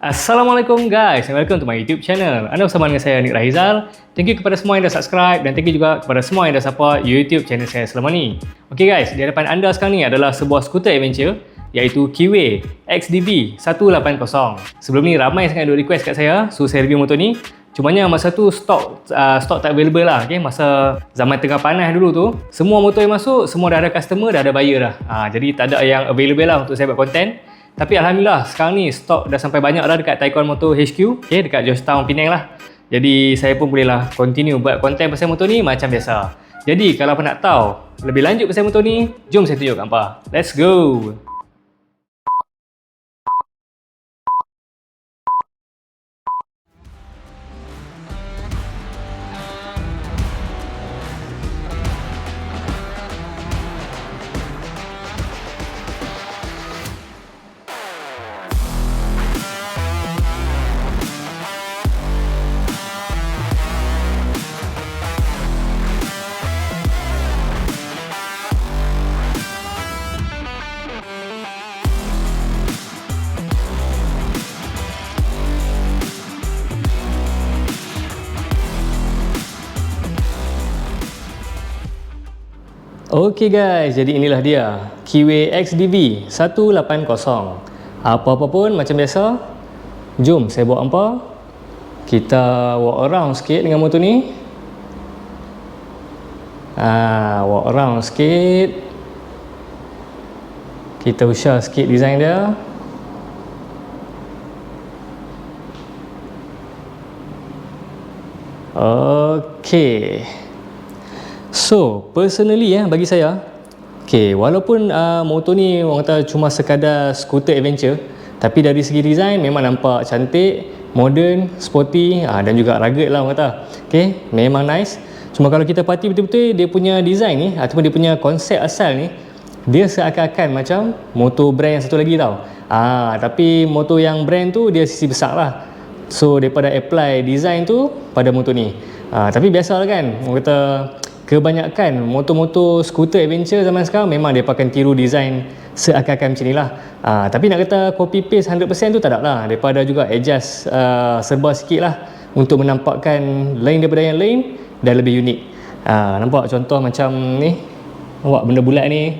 Assalamualaikum guys, and welcome to my YouTube channel. Anda bersama dengan saya, Nik Rahizal. Thank you kepada semua yang dah subscribe dan thank you juga kepada semua yang dah support YouTube channel saya selama ni. Okay guys, di hadapan anda sekarang ni adalah sebuah skuter adventure iaitu Kiwi XDV 180. Sebelum ni ramai sangat ada request kat saya suruh saya review motor ni. Cumanya masa tu stok tak available lah. Okay? Masa zaman tengah panas dulu tu, semua motor yang masuk, semua dah ada customer, dah ada buyer dah. Jadi tak ada yang available lah untuk saya buat konten. Tapi Alhamdulillah sekarang ni stok dah sampai banyak dah dekat Taikon Motor HQ, okay, dekat Georgetown, Penang lah. Jadi saya pun bolehlah continue buat konten pasal motor ni macam biasa. Jadi kalau apa nak tahu lebih lanjut pasal motor ni, jom saya tunjuk hampa. Let's go! Okay guys, jadi inilah dia Kiwi XDV 180. Apa-apa pun macam biasa, jom saya bawa hampa. Kita walk around sikit dengan motor ni. Walk around sikit. Kita usah sikit design dia. Okay. So, personally bagi saya, walaupun motor ni orang kata cuma sekadar skuter adventure, tapi dari segi design memang nampak cantik, modern, sporty dan juga rugged lah orang kata. Memang nice. Cuma kalau kita perhati betul-betul dia punya design ni ataupun dia punya konsep asal ni, dia seakan-akan macam motor brand yang satu lagi tau. Tapi motor yang brand tu dia sisi besar lah. So, daripada apply design tu pada motor ni. Tapi biasalah kan, orang kata kebanyakan motor-motor skuter adventure zaman sekarang memang dia pakai tiru design seakan-akan macam ni lah. Tapi nak kata copy paste 100% tu tak ada lah. Daripada juga adjust serba sikit lah untuk menampakkan lain daripada yang lain dan lebih unik. Nampak contoh macam ni, nampak benda bulat ni.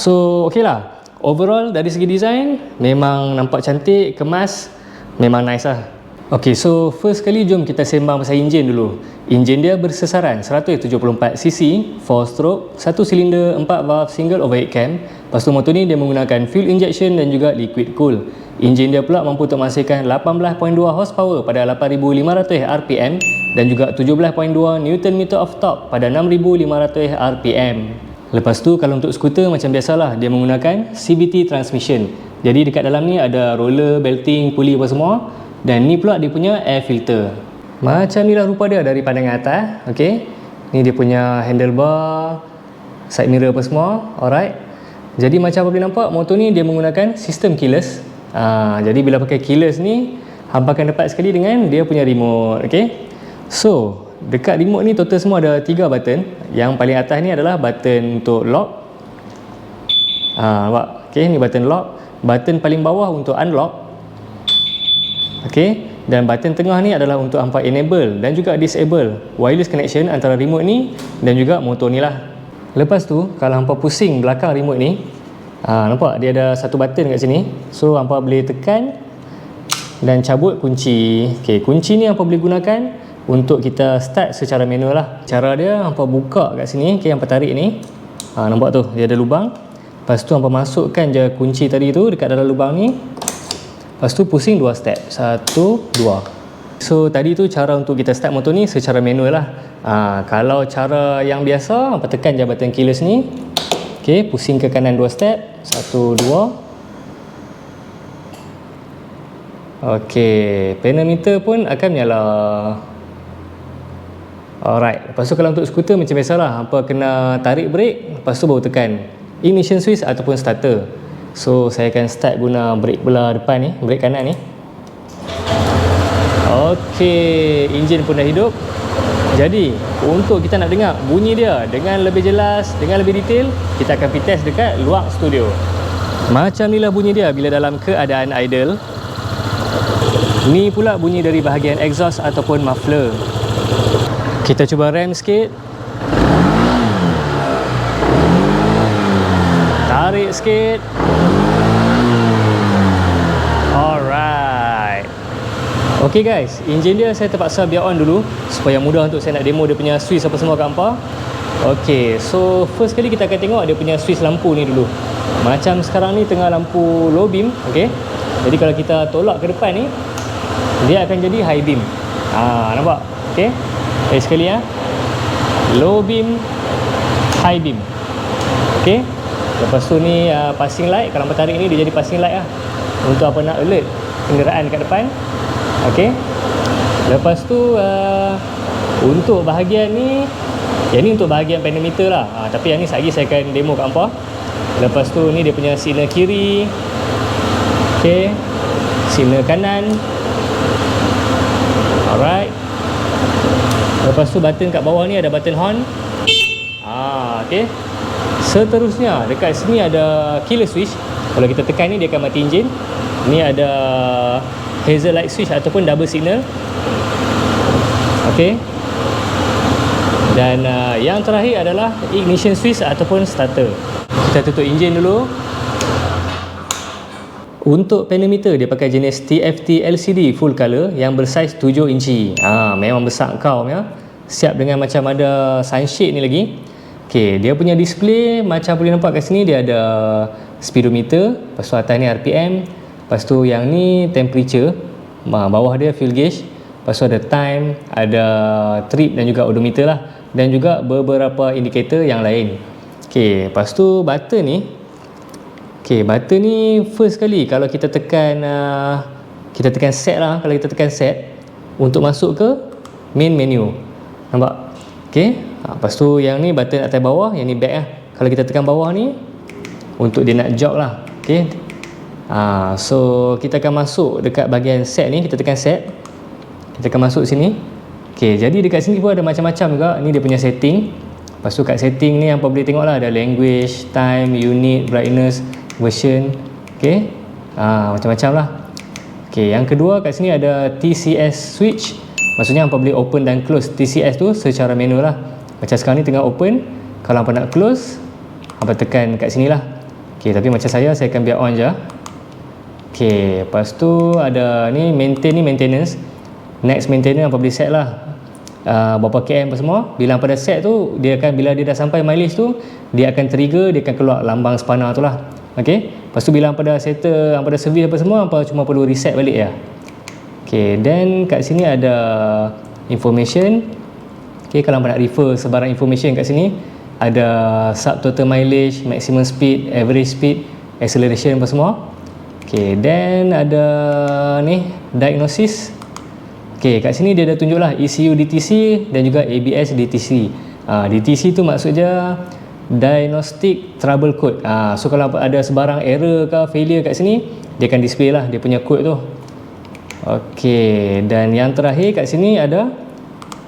So ok lah, overall dari segi design memang nampak cantik, kemas, memang nice lah. Ok, so first kali jom kita sembang pasal enjin dulu. Enjin dia bersesaran 174cc, 4 stroke, 1 silinder, 4 valve, single overhead cam. Lepas tu motor ni dia menggunakan fuel injection dan juga liquid cool. Enjin dia pula mampu untuk menghasilkan 18.2 horsepower pada 8,500 rpm dan juga 17.2 Nm of torque pada 6,500 rpm. Lepas tu kalau untuk skuter macam biasalah, dia menggunakan CVT transmission. Jadi dekat dalam ni ada roller, belting, pulley apa semua. Dan ni pula dia punya air filter. Macam ni lah rupa dia dari pandangan atas. Ni dia punya handlebar, side mirror apa semua. Alright. Jadi macam apa boleh nampak, motor ni dia menggunakan sistem keyless. Jadi bila pakai keyless ni, hampa akan dapat sekali dengan dia punya remote. So dekat remote ni total semua ada 3 button. Yang paling atas ni adalah button untuk lock. Nampak? Ni button lock. Button paling bawah untuk unlock. Dan button tengah ni adalah untuk hampa enable dan juga disable wireless connection antara remote ni dan juga motor ni lah. Lepas tu kalau hampa pusing belakang remote ni, nampak dia ada satu button kat sini. So hampa boleh tekan dan cabut kunci. Kunci ni hampa boleh gunakan untuk kita start secara manual lah. Cara dia hampa buka kat sini, hampa tarik ni. Nampak tu dia ada lubang. Lepas tu hampa masukkan je kunci tadi tu dekat dalam lubang ni. Lepas tu pusing 2 step, 1, 2. So tadi tu cara untuk kita start motor ni secara manual lah. Kalau cara yang biasa, hampa tekan je button keyless ni. Pusing ke kanan 2 step, 1, 2. Panel meter pun akan menyala. Alright, lepas tu kalau untuk skuter macam biasa lah, hampa kena tarik brake, lepas tu baru tekan ignition switch ataupun starter. So saya akan start guna brake belah depan ni, brake kanan ni. Enjin pun dah hidup. Jadi untuk kita nak dengar bunyi dia dengan lebih jelas, dengan lebih detail, kita akan pergi test dekat luar studio. Macam inilah bunyi dia bila dalam keadaan idle. Ni pula bunyi dari bahagian exhaust ataupun muffler. Kita cuba rem sikit. Tarik sikit. Alright. Okay guys, enjin dia saya terpaksa biar on dulu supaya mudah untuk saya nak demo dia punya switch apa semua kat hampa. Okay, so first kali kita akan tengok dia punya switch lampu ni dulu. Macam sekarang ni tengah lampu low beam, okay. Jadi kalau kita tolak ke depan ni, dia akan jadi high beam. Nampak? Okay. Sekali ya. Low beam, high beam. Okay. Lepas tu ni passing light. Kalau hampa tarik ni dia jadi passing light lah, untuk apa nak alert kenderaan kat depan. Okay. Lepas tu untuk bahagian ni, yang ni untuk bahagian pedometer lah. Tapi yang ni sekejap lagi saya akan demo kat hampa. Lepas tu ni dia punya signal kiri. Okay. Signal kanan. Alright. Lepas tu button kat bawah ni ada button horn. Okay. Seterusnya dekat sini ada killer switch. Kalau kita tekan ni dia akan mati enjin. Ni ada hazel light switch ataupun double signal. Okay. Dan yang terakhir adalah ignition switch ataupun starter. Kita tutup enjin dulu. Untuk pedometer dia pakai jenis TFT LCD full color yang bersaiz 7 inci. Memang besar kau ya. Siap dengan macam ada sunshade ni lagi. Okey, dia punya display macam boleh nampak kat sini dia ada speedometer, lepas tu atas ni RPM, lepas tu yang ni temperature, bawah dia fuel gauge, lepas tu ada time, ada trip dan juga odometer lah, dan juga beberapa indikator yang lain. Okey, lepas tu button ni. Okey, button ni first kali kalau kita tekan set lah. Kalau kita tekan set untuk masuk ke main menu. Nampak? Okey. Lepas tu yang ni button atas bawah, yang ni back lah. Kalau kita tekan bawah ni untuk dia nak jog lah. Okey. So kita akan masuk dekat bahagian set ni. Kita tekan set. Kita akan masuk sini. Okey, jadi dekat sini pun ada macam-macam juga. Ni dia punya setting. Lepas tu kat setting ni hampa boleh tengok lah, ada language, time, unit, brightness, version. Okay. Macam-macam lah. Okay, yang kedua kat sini ada TCS switch. Maksudnya hampa boleh open dan close TCS tu secara manual lah. Macam sekarang ni tengah open. Kalau hampa nak close, hampa tekan kat sini lah. Okay, tapi macam saya akan biar on je. Okay, lepas tu ada ni maintain, ni maintenance. Next maintenance hampa boleh set lah, berapa km apa semua. Bila hampa dah set tu, dia akan, bila dia dah sampai mileage tu, dia akan trigger, dia akan keluar lambang spanner tu lah. Okay. Lepas tu bila hampa dah settle, hampa dah service apa semua, hampa cuma perlu reset balik ya. Okay. Then kat sini ada information. Okay. Kalau hampa nak refer sebarang information kat sini, ada subtotal mileage, maximum speed, average speed, acceleration apa semua. Okay. Then ada ni diagnosis. Okay. Kat sini dia dah tunjuk lah ECU DTC dan juga ABS DTC. DTC tu maksudnya Diagnostic Trouble Code. So kalau ada sebarang error ke failure kat sini, dia akan display lah dia punya code tu. Okey, dan yang terakhir kat sini ada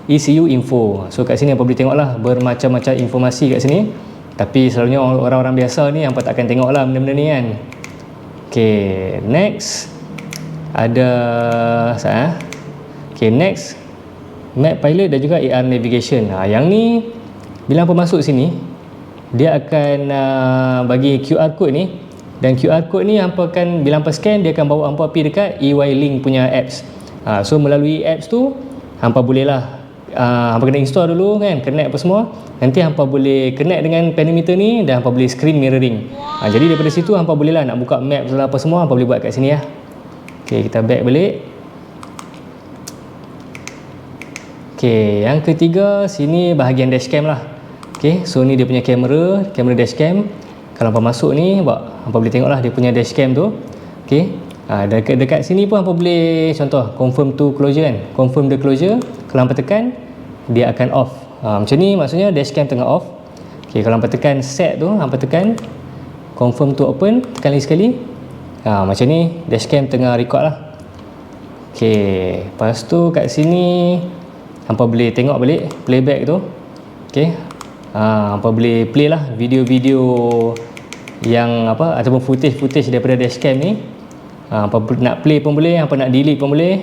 ECU info. So kat sini apa boleh tengok lah bermacam-macam informasi kat sini. Tapi selalunya orang-orang biasa ni hampa takkan tengok lah benda-benda ni kan. Okey, next ada okey, next Map Pilot dan juga AR Navigation. Yang ni bila hampa masuk sini, dia akan bagi QR code ni, dan QR code ni hampa akan, bila hampa scan, dia akan bawa hampa pergi dekat EY-Link punya apps. So melalui apps tu hampa boleh lah, hampa kena install dulu kan, connect apa semua. Nanti hampa boleh connect dengan pedometer ni dan hampa boleh screen mirroring. Jadi daripada situ hampa boleh lah nak buka map apa semua, hampa boleh buat kat sini lah. Okay, kita back balik. Okay, yang ketiga sini bahagian dashcam lah. Okay, so ni dia punya kamera dashcam. Kalau hampa masuk ni, hampa boleh tengok lah dia punya dashcam tu. Okay, dekat sini pun hampa boleh contoh confirm to closure kan, confirm the closure. Kalau hampa tekan, dia akan off. Macam ni maksudnya dashcam tengah off. Okay, kalau hampa tekan set tu, hampa tekan confirm to open, tekan lagi sekali. Macam ni dashcam tengah record lah. Okay, lepas tu kat sini hampa boleh tengok balik playback tu. Okay, hampa boleh play lah video-video yang apa, ataupun footage daripada dashcam ni. Hampa nak play pun boleh, hampa nak delete pun boleh.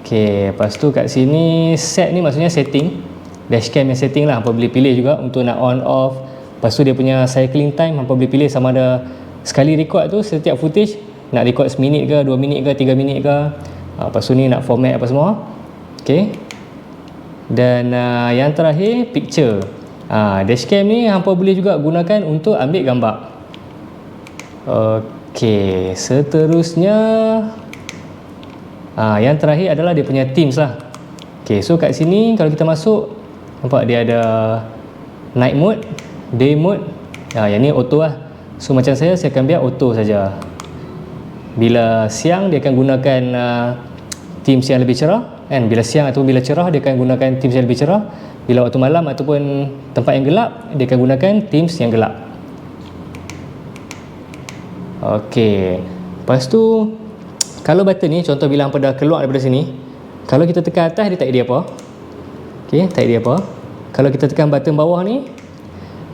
Okey, lepas tu kat sini set ni maksudnya setting. Dashcam yang setting lah, hampa boleh pilih juga untuk nak on off. Lepas tu dia punya cycling time, hampa boleh pilih sama ada sekali record tu setiap footage nak record seminit ke, 2 minit ke, 3 minit ke. Lepas tu ni nak format apa semua. Okey. Dan yang terakhir picture. Dashcam ni hampa boleh juga gunakan untuk ambil gambar. Okey, seterusnya yang terakhir adalah dia punya themes lah. Okey, so kat sini kalau kita masuk, nampak dia ada night mode, day mode. Yang ni auto lah. So macam saya akan biar auto saja. Bila siang dia akan gunakan themes yang lebih cerah, kan? Bila siang ataupun bila cerah dia akan gunakan themes yang lebih cerah. Bila waktu malam ataupun tempat yang gelap, dia akan gunakan themes yang gelap. Okey. Lepas tu kalau button ni, contoh bila hampa dah keluar daripada sini, kalau kita tekan atas dia tak ada apa. Okey, tak ada apa. Kalau kita tekan button bawah ni,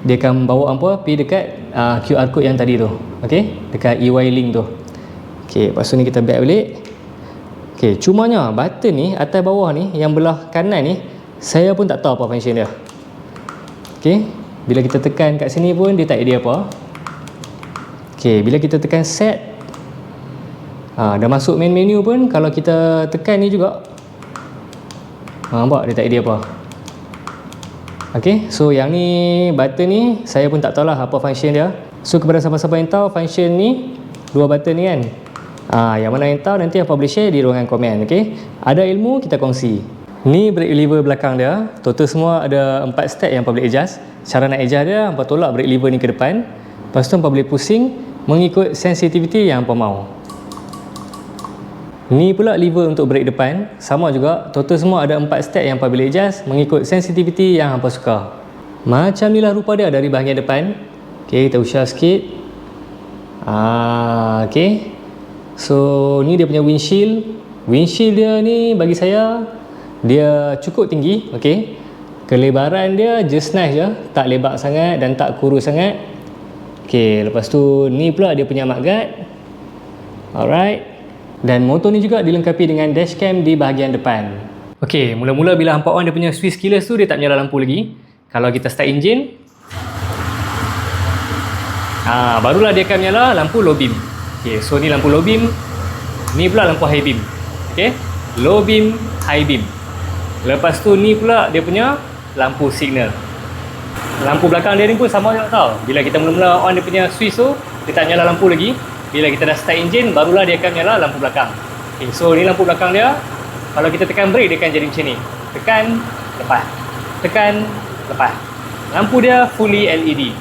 dia akan bawa hampa pergi dekat QR code yang tadi tu. Okey, dekat EY link tu. Okey, lepas tu ni kita back balik. Okey, cumanya button ni atas bawah ni, yang belah kanan ni, saya pun tak tahu apa function dia. Okey, bila kita tekan kat sini pun dia tak ada apa. Okey, bila kita tekan set, dah masuk main menu pun, kalau kita tekan ni juga, nampak dia tak ada apa. Okey, so yang ni button ni saya pun tak tahulah apa function dia. So kepada siapa-siapa yang tahu function ni, dua button ni kan, yang mana yang tahu nanti apa boleh share di ruangan komen. Okey, ada ilmu kita kongsi. Ni brake lever belakang dia. Total semua ada 4 step yang apa boleh adjust. Cara nak adjust dia, hampa tolak brake lever ni ke depan. Lepas tu hampa boleh pusing mengikut sensitivity yang hampa mau. Ni pula lever untuk brake depan. Sama juga, total semua ada 4 step yang hampa boleh adjust mengikut sensitivity yang hampa suka. Macam ni lah rupa dia dari bahagian depan. Okey, kita usah sikit. Okey. So ni dia punya windshield. Windshield dia ni bagi saya dia cukup tinggi. Okey, kelebaran dia just nice je, tak lebar sangat dan tak kurus sangat. Okey, lepas tu ni pula dia punya mudguard. Alright. Dan motor ni juga dilengkapi dengan dashcam di bahagian depan. Okey, mula-mula bila hampa on dia punya switch keyless tu, dia tak menyala lampu lagi. Kalau kita start engine, barulah dia akan menyala lampu low beam. Okey, so ni lampu low beam, ni pula lampu high beam. Okey, low beam, high beam. Lepas tu ni pula dia punya lampu signal. Lampu belakang dia ni pun sama juga tau. Bila kita mula-mula on dia punya switch tu, dia tak nyala lampu lagi. Bila kita dah start engine, barulah dia akan nyala lampu belakang. Okay, so ni lampu belakang dia. Kalau kita tekan brake, dia akan jadi macam ni. Tekan, lepas. Tekan, lepas. Lampu dia fully LED.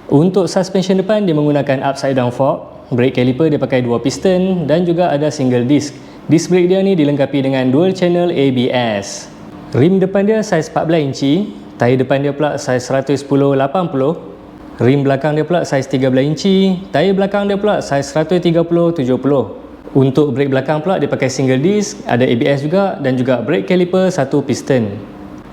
Untuk suspension depan, dia menggunakan upside down fork. Brake caliper dia pakai 2 piston dan juga ada single disc. Disc brake dia ni dilengkapi dengan dual channel ABS. Rim depan dia saiz 14 inci, tayar depan dia pula saiz 110/80, rim belakang dia pula saiz 13 inci, tayar belakang dia pula saiz 130/70. Untuk brake belakang pula dia pakai single disc, ada ABS juga dan juga brake caliper 1 piston.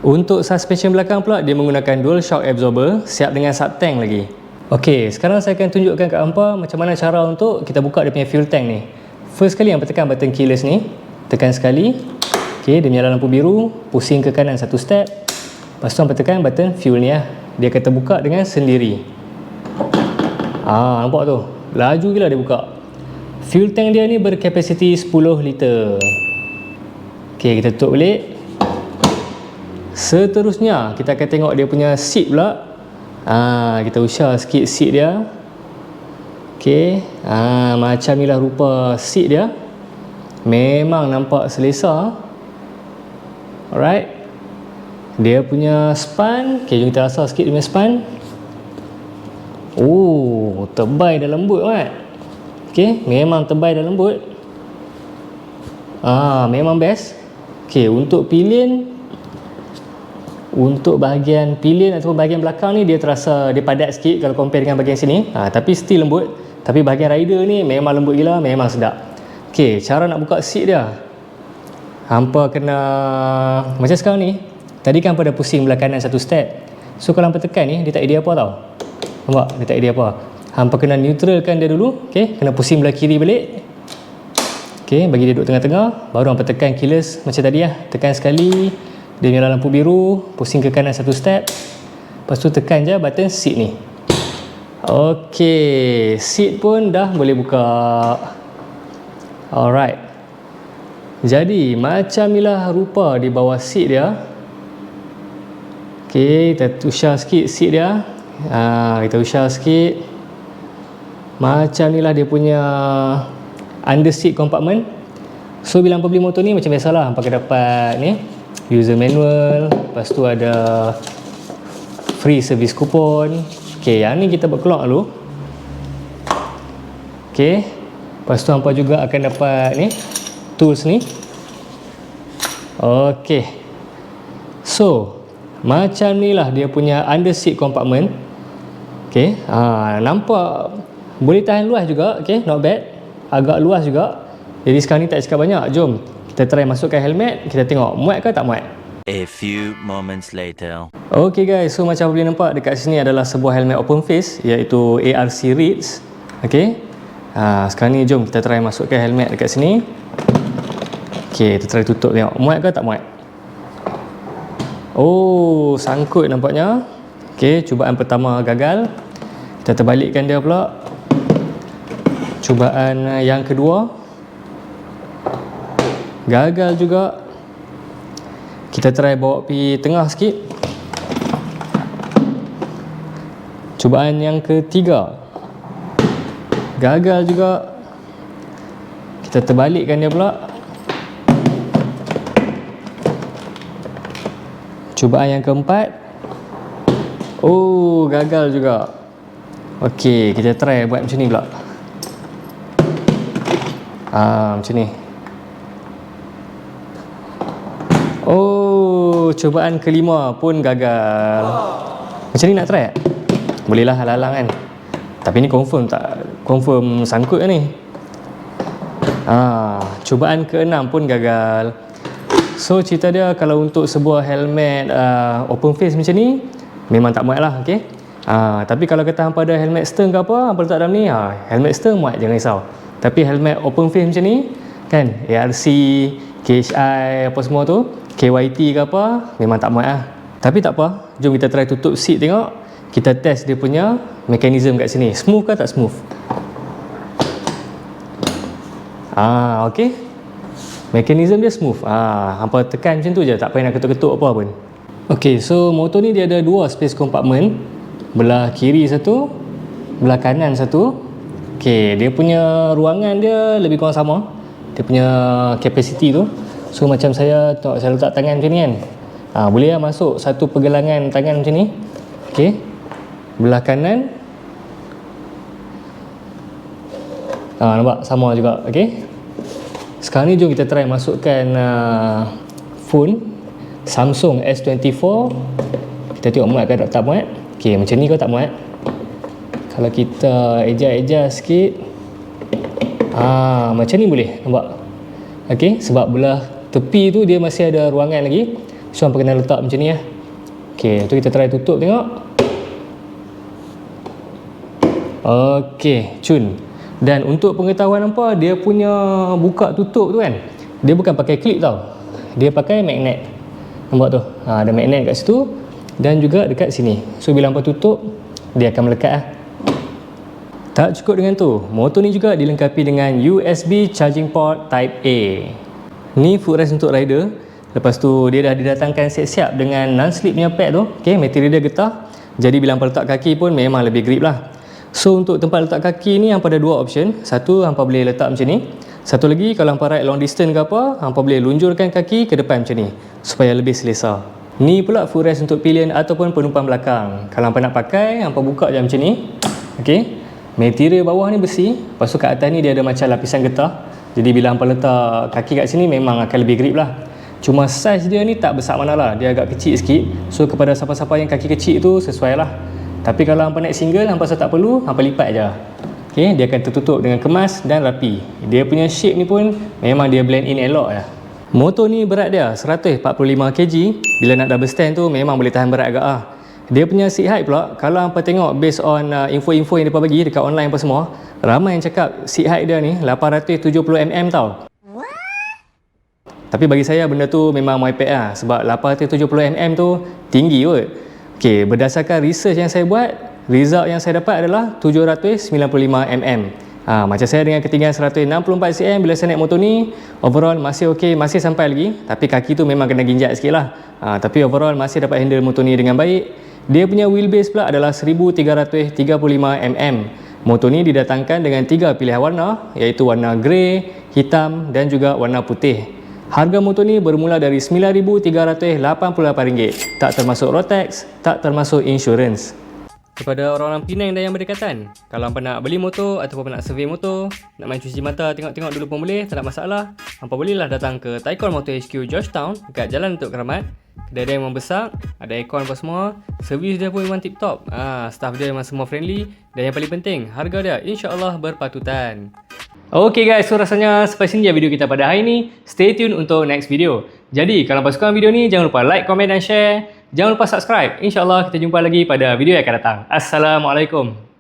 Untuk suspension belakang pula dia menggunakan dual shock absorber, siap dengan sub tank lagi. Okey, sekarang saya akan tunjukkan kat hampa macam mana cara untuk kita buka dia punya fuel tank ni. First kali hampa tekan button keyless ni, tekan sekali. Okey, dia menyala lampu biru, pusing ke kanan 1 step. Lepas tu hampa tekan button fuel ni lah. Dia akan terbuka dengan sendiri. Nampak tu? Laju gila dia buka. Fuel tank dia ni berkapasiti 10 liter. Okey, kita tutup balik. Seterusnya, kita akan tengok dia punya seat pula. Kita usah sikit seat dia. Okey, macam ni lah rupa seat dia. Memang nampak selesa. Alright. Dia punya span, okay, jom kita rasa sikit dia punya span. Oh, tebal dan lembut kan. Okay, memang tebal dan lembut. Memang best. Okay, untuk pilihan, untuk bahagian pilihan ataupun bahagian belakang ni dia terasa dia padat sikit kalau compare dengan bahagian sini. Tapi still lembut. Tapi bahagian rider ni memang lembut gila, memang sedap. Okay, cara nak buka seat dia, hampa kena macam sekarang ni. Tadi kan hampa dah pusing belah kanan 1 step. So kalau hampa tekan ni, dia tak ada apa tau. Nampak? Dia tak ada apa. Hampa kena neutralkan dia dulu. Okay, kena pusing belah kiri balik. Okay, bagi dia duduk tengah-tengah. Baru hampa tekan keyless macam tadi lah. Tekan sekali, dia nyala lampu biru. Pusing ke kanan satu step. Lepas tu tekan je button seat ni. Okay, seat pun dah boleh buka. Alright. Jadi macam inilah rupa di bawah seat dia. Okay, kita usah sikit seat dia. Kita usah sikit. Macam inilah dia punya under seat compartment. So bila hampa beli motor ni macam biasalah, hampa akan dapat ni user manual. Lepas tu ada free service coupon. Okay, yang ni kita buat keluar dulu. Okay, lepas tu hampa juga akan dapat ni tools ni. Okay, so macam ni lah dia punya under seat compartment. Okay, nampak boleh tahan luas juga. Okay, not bad, agak luas juga. Jadi sekarang ni tak cakap banyak, jom kita try masukkan helmet. Kita tengok muat ke tak muat. A few moments later. Okay guys, so macam boleh nampak dekat sini adalah sebuah helmet open face, iaitu ARC Reeds. Okay, sekarang ni jom kita try masukkan helmet dekat sini. Okay, kita try tutup tengok muat ke tak muat. Oh, sangkut nampaknya. Okay, cubaan pertama gagal. Kita terbalikkan dia pula. Cubaan yang kedua gagal juga. Kita try bawa pergi tengah sikit. Cubaan yang ketiga gagal juga. Kita terbalikkan dia pula. Cubaan yang keempat, oh, gagal juga. Okey, kita try buat macam ni pula. Macam ni. Oh, cubaan kelima pun gagal. Macam ni nak try tak? Bolehlah halang-halang kan. Tapi ni confirm tak? Confirm sangkut ni. Cubaan keenam pun gagal. So cerita dia, kalau untuk sebuah helmet open face macam ni memang tak muat lah. Okay? Tapi kalau kata hampa ada helmet stern ke apa, hampa letak dalam ni, helmet stern muat, jangan risau. Tapi helmet open face macam ni kan, ARC, KHI apa semua tu, KYT ke apa, memang tak muat lah. Tapi tak apa, jom kita try tutup seat tengok. Kita test dia punya mekanisme kat sini, smooth ke tak smooth. Okay, mekanisme dia smooth. Hampa tekan macam tu je, tak payah nak ketuk-ketuk apa pun. Ok, so motor ni dia ada dua space compartment. Belah kiri satu, belah kanan satu. Ok, dia punya ruangan dia lebih kurang sama. Dia punya capacity tu. So macam saya letak tangan macam ni kan. Boleh lah masuk satu pergelangan tangan macam ni. Ok, belah kanan. Nampak sama juga. Ok, sekarang ni jom kita try masukkan phone Samsung S24. Kita tengok muat ke tak muat. Ok, macam ni ke tak muat. Kalau kita adjust sikit, macam ni boleh nampak. Ok, sebab belah tepi tu dia masih ada ruangan lagi. So hampa kena letak macam ni lah. Ok, tu kita try tutup tengok. Ok, cun. Dan untuk pengetahuan hampa, dia punya buka tutup tu kan, dia bukan pakai klip tau. Dia pakai magnet. Nampak tu? Ada magnet kat situ dan juga dekat sini. So bila hampa tutup, dia akan melekat lah. Tak cukup dengan tu, motor ni juga dilengkapi dengan USB charging port Type A. Ni footrest untuk rider. Lepas tu dia dah didatangkan siap-siap dengan non-slip punya pad tu. Okay, material dia getah. Jadi bila hampa letak kaki pun memang lebih grip lah. So untuk tempat letak kaki ni hampa ada dua option. Satu, hampa boleh letak macam ni. Satu lagi, kalau hampa ride long distance ke apa, hampa boleh lunjurkan kaki ke depan macam ni supaya lebih selesa. Ni pula footrest untuk pilihan ataupun penumpang belakang. Kalau hampa nak pakai, hampa buka je macam ni. Okay, material bawah ni besi. Lepas tu kat atas ni dia ada macam lapisan getah. Jadi bila hampa letak kaki kat sini memang akan lebih grip lah. Cuma saiz dia ni tak besar mana lah, dia agak kecil sikit. So kepada siapa-siapa yang kaki kecil tu sesuai lah. Tapi kalau hampa naik single, hampa rasa tak perlu, hampa lipat je. Okay, dia akan tertutup dengan kemas dan rapi. Dia punya shape ni pun memang dia blend in elok lah. Motor ni berat dia 145 kg. Bila nak double stand tu memang boleh tahan berat agak lah. Dia punya seat height pula, kalau hampa tengok based on info-info yang mereka bagi dekat online apa semua, ramai yang cakap seat height dia ni 870mm tau. Tapi bagi saya benda tu memang merepek lah, sebab 870mm tu tinggi kot. Okay, berdasarkan research yang saya buat, result yang saya dapat adalah 795mm. Macam saya dengan ketinggian 164cm bila saya naik motor ni, overall masih okey, masih sampai lagi, tapi kaki tu memang kena ginjat sikit lah. Tapi overall masih dapat handle motor ni dengan baik. Dia punya wheelbase pula adalah 1335mm. Motor ni didatangkan dengan 3 pilihan warna, iaitu warna grey, hitam dan juga warna putih. Harga motor ni bermula dari RM9,388, tak termasuk road tax, tak termasuk insurans. Kepada orang-orang Penang dan yang berdekatan, kalau hampa nak beli motor ataupun nak survey motor, nak main cuci mata tengok-tengok dulu pun boleh, tak ada masalah. Hampa bolehlah datang ke Taikon Motor HQ Georgetown dekat Jalan Datuk Keramat. Kedai dia memang besar, ada aircon apa semua, servis dia pun memang tip top. Staff dia memang semua friendly, dan yang paling penting, harga dia insya-Allah berpatutan. Okay guys, so rasanya sampai sini je video kita pada hari ini. Stay tune untuk next video. Jadi kalau hampa suka video ni, jangan lupa like, komen dan share. Jangan lupa subscribe. InsyaAllah kita jumpa lagi pada video yang akan datang. Assalamualaikum.